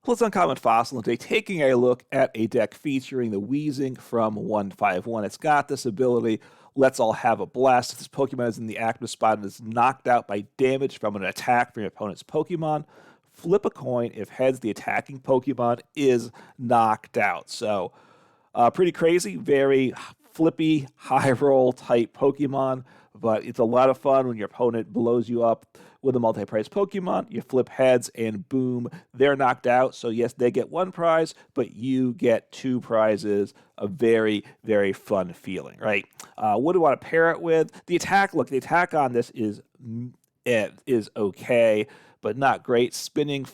Plus Uncommon Fossil today, taking a look at a deck featuring the Weezing from 151. It's got this ability, Let's All Have a Blast. If this Pokemon is in the active spot and is knocked out by damage from an attack from your opponent's Pokemon, flip a coin. If heads, the attacking Pokemon is knocked out. So, pretty crazy, very flippy, high roll type Pokemon, but it's a lot of fun when your opponent blows you up with a multi-prize Pokemon. You flip heads and boom, they're knocked out. So yes, they get one prize, but you get two prizes. A very, very fun feeling, right? What do I want to pair it with? The attack, look, the attack on this is okay, but not great. Spinning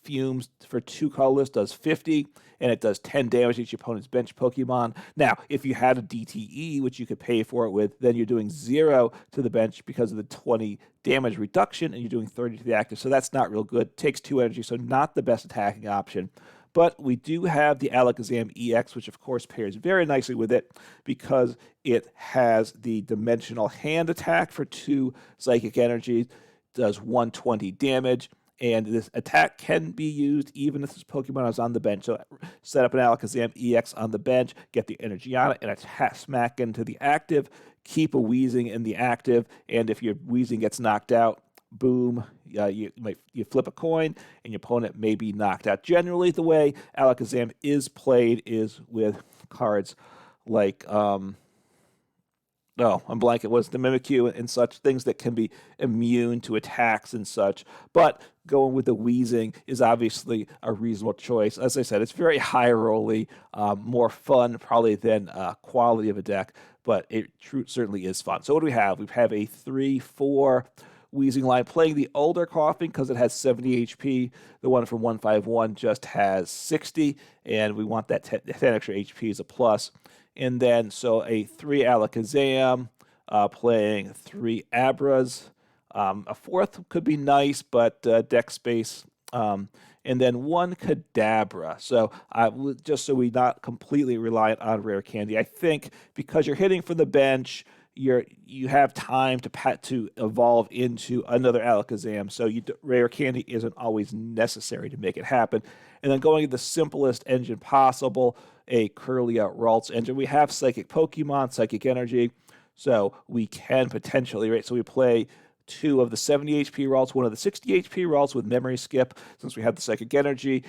Fumes for 2 colorless does 50, and it does 10 damage to each opponent's bench Pokemon. Now, if you had a DTE, which you could pay for it with, then you're doing 0 to the bench because of the 20 damage reduction, and you're doing 30 to the active, so that's not real good. Takes 2 energy, so not the best attacking option. But we do have the Alakazam EX, which of course pairs very nicely with it because it has the dimensional hand attack for 2 psychic energy, does 120 damage. And this attack can be used even if this Pokemon is on the bench. So set up an Alakazam EX on the bench, get the energy on it, and attack smack into the active. Keep a Weezing in the active, and if your Weezing gets knocked out, boom, you flip a coin, and your opponent may be knocked out. Generally, the way Alakazam is played is with cards like I'm blanking. Was the Mimikyu and such things that can be immune to attacks and such. But going with the Weezing is obviously a reasonable choice. As I said, it's very high rolly, more fun probably than quality of a deck, but it certainly is fun. So what do we have? We have a 3-4 Weezing line playing the older Koffing because it has 70 HP. The one from 151 just has 60, and we want that 10 extra HP as a plus. And then, so a 3 Alakazam, playing 3 Abras. A 4th could be nice, but deck space. And then 1 Kadabra. So just so we're not completely reliant on Rare Candy, I think because you're hitting from the bench, you have time to evolve into another Alakazam. So Rare Candy isn't always necessary to make it happen. And then going to the simplest engine possible, a Kirlia Ralts engine. We have Psychic Pokemon, Psychic Energy, so we can potentially, right? So we play 2 of the 70 HP Ralts, 1 of the 60 HP Ralts with Memory Skip, since we have the Psychic Energy,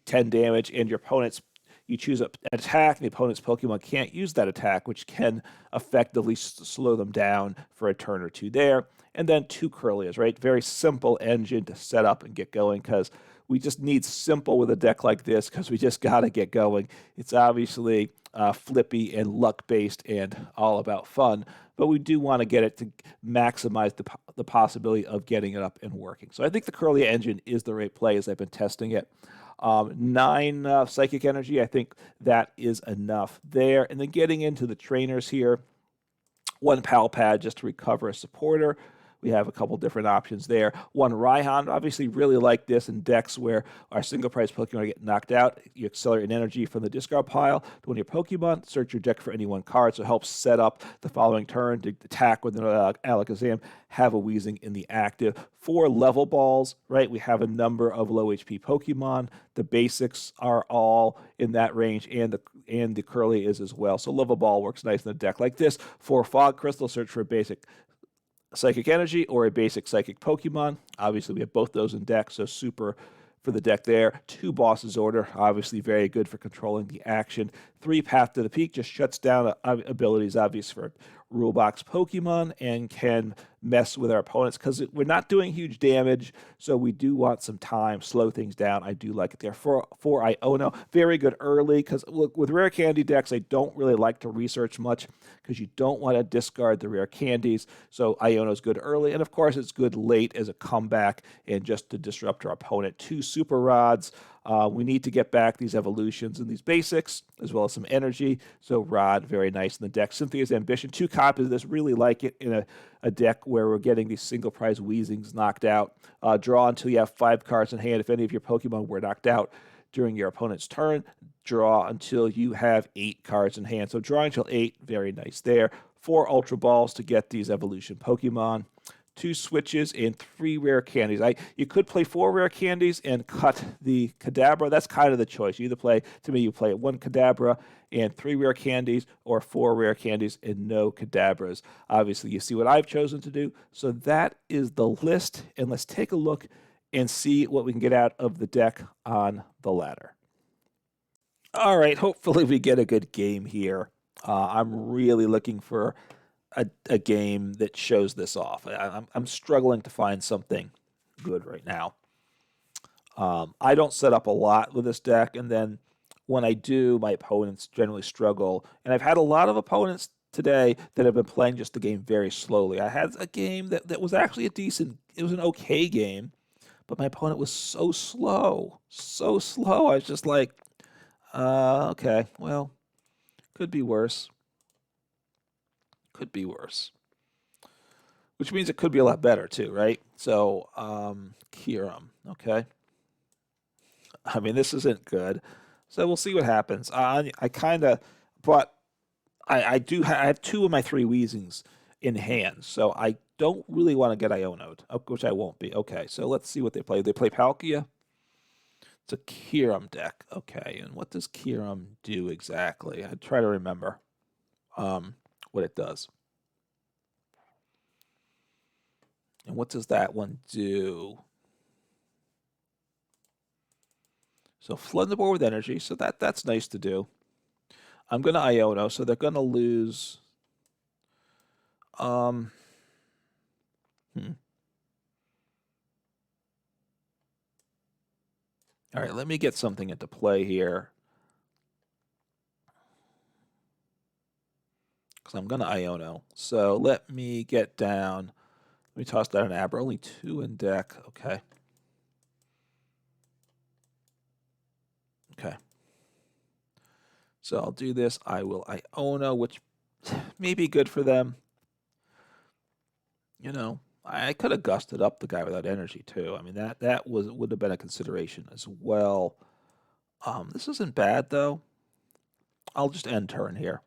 10 damage, and your opponent's, you choose an attack, and the opponent's Pokemon can't use that attack, which can effectively slow them down for a turn or 2 there. And then 2 Kirlias, right? Very simple engine to set up and get going because we just need simple with a deck like this because we just got to get going. It's obviously flippy and luck-based and all about fun, but we do want to get it to maximize the possibility of getting it up and working. So I think the Kirlia engine is the right play as I've been testing it. 9 Psychic Energy, I think that is enough there. And then getting into the trainers here, 1 Pal Pad just to recover a supporter. We have a couple different options there. 1 Raihan, obviously really like this in decks where our single prize Pokemon get knocked out. You accelerate an energy from the discard pile to one of your Pokemon, search your deck for any 1 card, so it helps set up the following turn to attack with an Alakazam, have a Weezing in the active. 4 level balls, right? We have a number of low HP Pokemon. The basics are all in that range, and the Curly is as well. So level ball works nice in a deck like this. 4 Fog Crystal, search for a basic Psychic Energy or a basic Psychic Pokemon. Obviously, we have both those in deck, so super for the deck there. 2 Boss's Order, obviously very good for controlling the action. 3 Path to the Peak just shuts down abilities, obvious for rule box Pokemon, and can mess with our opponents because we're not doing huge damage, so we do want some time, slow things down. I do like it there. For Iono, very good early because look, with Rare Candy decks, I don't really like to research much because you don't want to discard the Rare Candies, so Iono is good early, and of course it's good late as a comeback and just to disrupt our opponent. 2 Super Rods. We need to get back these evolutions and these basics, as well as some energy. So Rod, very nice in the deck. Cynthia's Ambition, 2 copies of this. Really like it in a deck where we're getting these single prize Weezings knocked out. Draw until you have 5 cards in hand. If any of your Pokemon were knocked out during your opponent's turn, draw until you have 8 cards in hand. So drawing until 8, very nice there. 4 Ultra Balls to get these evolution Pokemon. 2 switches, and 3 rare candies. You could play 4 rare candies and cut the Kadabra. That's kind of the choice. You either play, to me, you play 1 Kadabra and 3 rare candies, or 4 rare candies and no Kadabras. Obviously, you see what I've chosen to do. So that is the list, and let's take a look and see what we can get out of the deck on the ladder. All right, hopefully we get a good game here. I'm really looking for a game that shows this off. I'm struggling to find something good right now. I don't set up a lot with this deck, and then when I do, my opponents generally struggle. And I've had a lot of opponents today that have been playing just the game very slowly. I had a game that was actually it was an okay game, but my opponent was so slow. I was just like, okay, well, could be worse. Could be worse. Which means it could be a lot better too, right? So, Kiram, okay. I mean, this isn't good. So we'll see what happens. I kind of, but I have 2 of my 3 Weezings in hand, so I don't really want to get Iono'd, which I won't be. Okay, so let's see what they play. They play Palkia. It's a Kiram deck. Okay, and what does Kiram do exactly? I try to remember what it does. And what does that one do? So flood the board with energy, so that's nice to do. I'm going to Iono, so they're going to lose. All right, let me get something into play here. Because I'm going to Iono. So let me get down. Let me toss down an Abra. Only 2 in deck. Okay. Okay. So I'll do this. I will Iono, which may be good for them. You know, I could have gusted up the guy without energy too. I mean, that would have been a consideration as well. This isn't bad though. I'll just end turn here.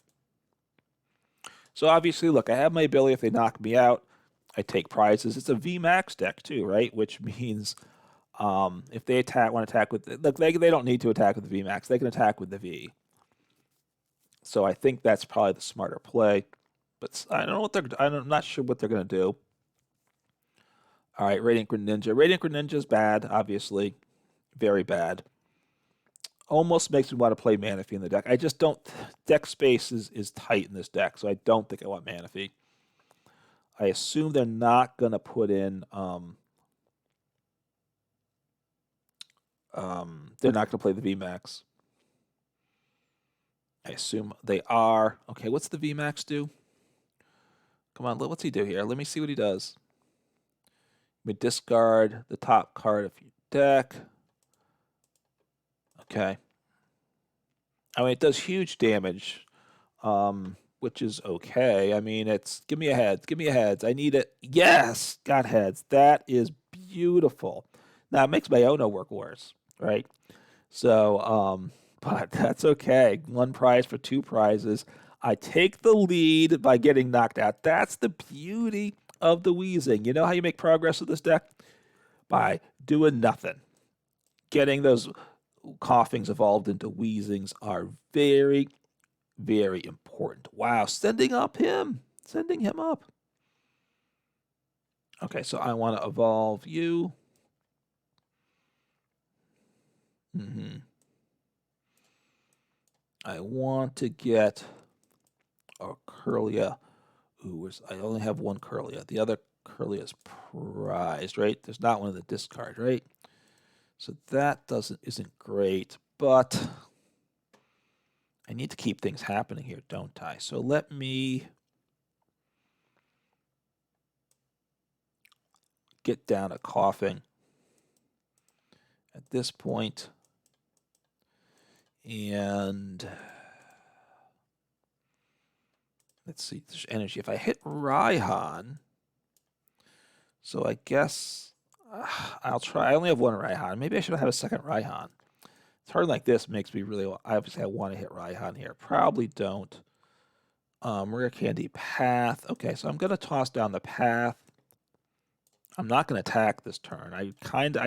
So obviously, look, I have my ability. If they knock me out, I take prizes. It's a VMAX deck too, right? Which means if they want to attack with, look, they don't need to attack with the VMAX. They can attack with the V. So I think that's probably the smarter play. But I don't know what I'm not sure what they're going to do. All right, Radiant Greninja. Radiant Greninja is bad, obviously. Very bad. Almost makes me want to play Manaphy in the deck. I just don't. Deck space is tight in this deck, so I don't think I want Manaphy. I assume they're not going to put in. They're not going to play the VMAX. I assume they are. Okay, what's the VMAX do? Come on, what's he do here? Let me see what he does. We discard the top card of your deck. Okay. I mean, it does huge damage, which is okay. I mean, it's give me a heads. Give me a heads. I need it. Yes, got heads. That is beautiful. Now, it makes my Iono work worse, right? So, but that's okay. 1 prize for 2 prizes. I take the lead by getting knocked out. That's the beauty of the Weezing. You know how you make progress with this deck? By doing nothing. Getting those Koffings evolved into Weezings are very, very important. Wow, sending him up. Okay, so I want to evolve you. I want to get a Kirlia. Ooh, I only have 1 Kirlia. The other Kirlia is prized, right? There's not one in the discard, right? So that isn't great, but I need to keep things happening here, don't I? So let me get down a Koffing at this point. And let's see, there's energy. If I hit Raihan, so I guess I'll try. I only have 1 Raihan. Maybe I should have a second Raihan. Turn like this makes me really. Obviously, I want to hit Raihan here. Probably don't. Rare Candy Path. Okay, so I'm going to toss down the Path. I'm not going to attack this turn. I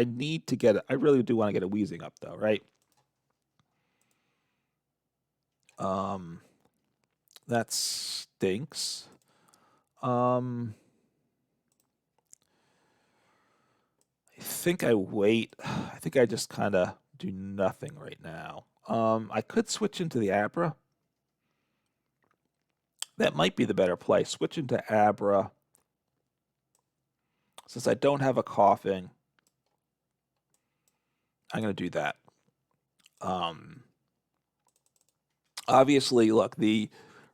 need to get, I really do want to get a Weezing up though, right? That stinks. I think I wait. I think I just kind of do nothing right now. I could switch into the Abra. That might be the better play. Switch into Abra. Since I don't have a Koffing, I'm going to do that. Obviously, look, the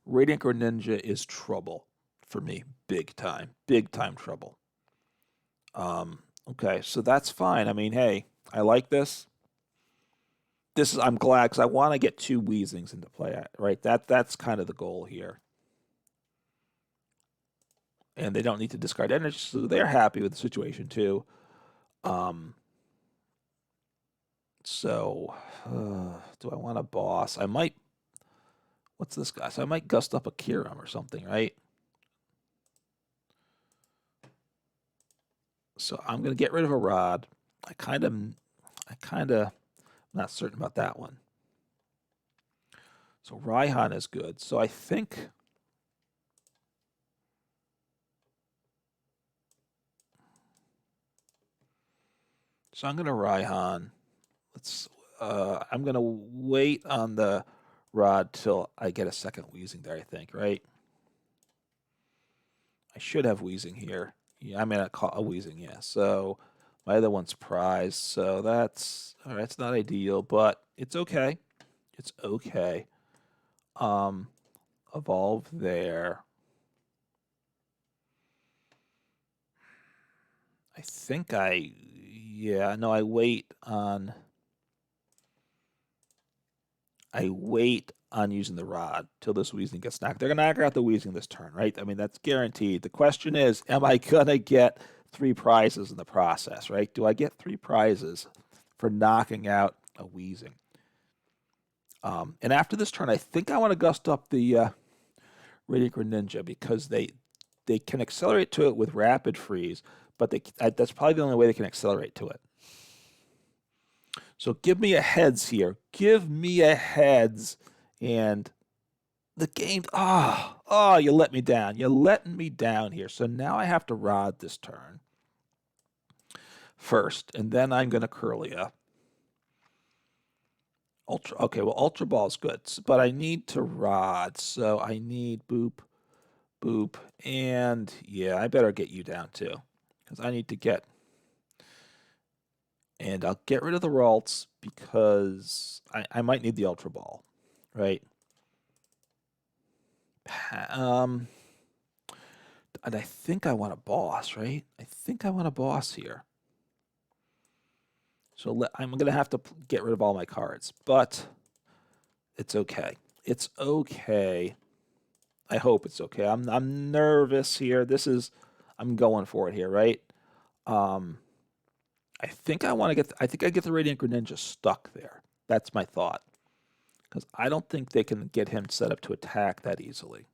Radiant Greninja is trouble for me. Big time trouble. Okay, so that's fine. I mean, hey, I like this. I'm glad because I want to get 2 Weezings into play, right? That's kind of the goal here. And they don't need to discard energy, so they're happy with the situation too. So, do I want a boss? I might. What's this guy? So I might gust up a Kyurem or something, right? So I'm gonna get rid of a Rod. I kind of not certain about that one. So Raihan is good. So I think. So I'm gonna Raihan. I'm gonna wait on the Rod till I get a second Weezing there, I think, right? I should have Weezing here. Yeah, I mean a Weezing, yeah. So my other one's prize, so that's all right. It's not ideal, but it's okay. It's okay. Evolve there. I think yeah, no, I wait on using the Rod till this Weezing gets knocked. They're gonna knock out the Weezing this turn, right? I mean, that's guaranteed. The question is, am I gonna get 3 prizes in the process, right? Do I get 3 prizes for knocking out a Weezing? And after this turn, I think I want to gust up the Radiant Greninja because they can accelerate to it with Rapid Freeze, but that's probably the only way they can accelerate to it. So give me a heads here. Give me a heads. And the game, you let me down. You're letting me down here. So now I have to Rod this turn first, and then I'm going to Kirlia. Okay, well, Ultra Ball is good, but I need to Rod, so I need boop, boop, and yeah, I better get you down too, because I need to get, and I'll get rid of the Ralts because I might need the Ultra Ball, right? And I think I want a boss, right? I think I want a boss here. So I'm going to have to get rid of all my cards, but it's okay. It's okay. I hope it's okay. I'm nervous here. I'm going for it here, right? I think I get the Radiant Greninja stuck there. That's my thought. Because I don't think they can get him set up to attack that easily.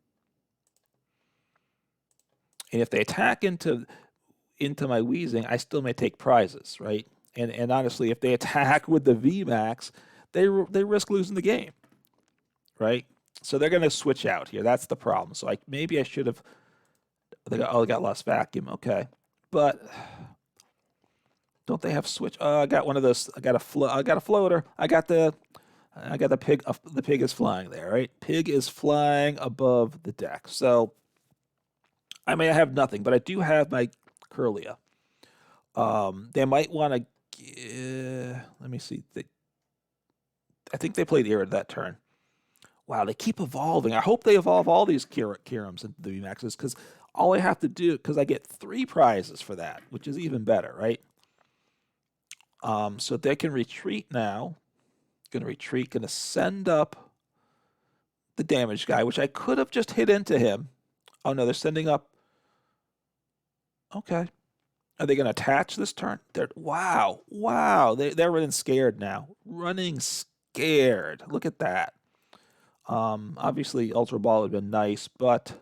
And if they attack into my Weezing, I still may take prizes, right? And honestly, if they attack with the VMAX, they risk losing the game, right? So they're going to switch out here. That's the problem. So maybe I should have. They got lost vacuum. Okay, but don't they have switch? I got one of those. I got a floater. I got the pig. The pig is flying there, right? Pig is flying above the deck. So I may have nothing, but I do have my Kirlia. They might want to. Let me see. I think they played Era that turn. Wow, they keep evolving. I hope they evolve all these Kyurems into the VMAXs because all I have to do, because I get 3 prizes for that, which is even better, right? So they can retreat now. Going to retreat, going to send up the damage guy, which I could have just hit into him. Oh no, they're sending up. Okay. Are they going to attach this turn? Wow. They're running scared now. Running scared. Look at that. Obviously, Ultra Ball would have been nice, but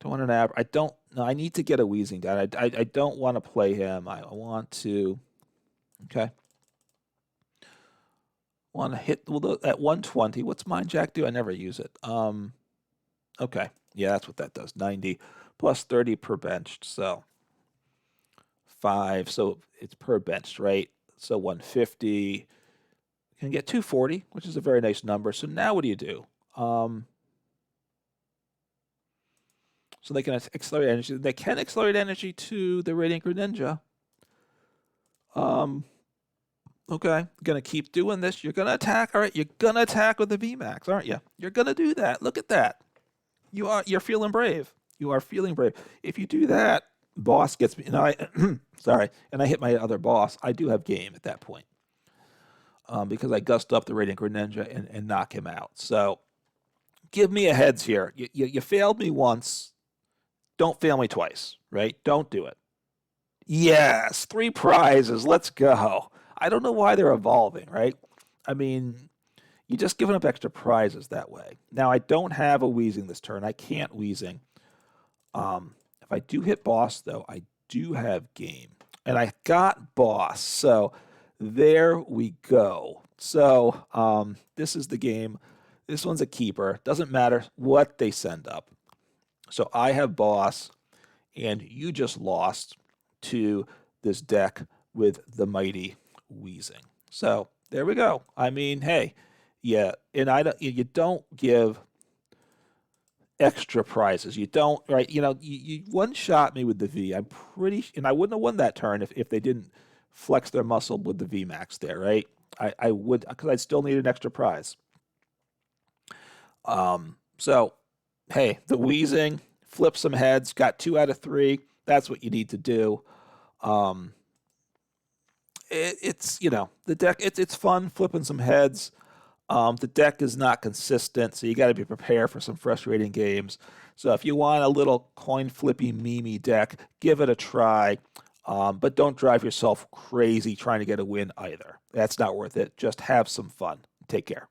Don't want an Abra. I don't. No, I need to get a Weezing down. I don't want to play him. I want to. Okay. Want to hit at 120. What's Mind Jack do? I never use it. Okay. Yeah, that's what that does. 90 plus 30 per benched. So 5. So it's per benched, right? So 150. Can get 240, which is a very nice number. So now what do you do? So they can accelerate energy. They can accelerate energy to the Radiant Greninja. Okay, gonna keep doing this. You're gonna attack, all right? You're gonna attack with the VMAX, aren't you? You're gonna do that. Look at that. You're feeling brave. You are feeling brave. If you do that, boss gets me. And I, sorry, and I hit my other boss. I do have game at that point because I gust up the Radiant Greninja and knock him out. So give me a heads here. You failed me once. Don't fail me twice, right? Don't do it. Yes, 3 prizes. Let's go. I don't know why they're evolving, right? I mean, you're just giving up extra prizes that way. Now, I don't have a Weezing this turn. I can't Weezing. If I do hit boss, though, I do have game. And I got boss. So there we go. So this is the game. This one's a keeper. Doesn't matter what they send up. So I have boss, and you just lost to this deck with the mighty Weezing. So there we go. I mean, hey, yeah, and you don't give extra prizes. You don't, right? You know, you one-shot me with the V. I'm pretty, and I wouldn't have won that turn if they didn't flex their muscle with the VMAX there, right? I would, because I'd still need an extra prize. So, hey, the Weezing, flip some heads, got 2 out of 3. That's what you need to do. It's, you know, the deck, it's fun flipping some heads. The deck is not consistent, so you got to be prepared for some frustrating games. So if you want a little coin flippy memey deck, give it a try. But don't drive yourself crazy trying to get a win either. That's not worth it. Just have some fun. Take care.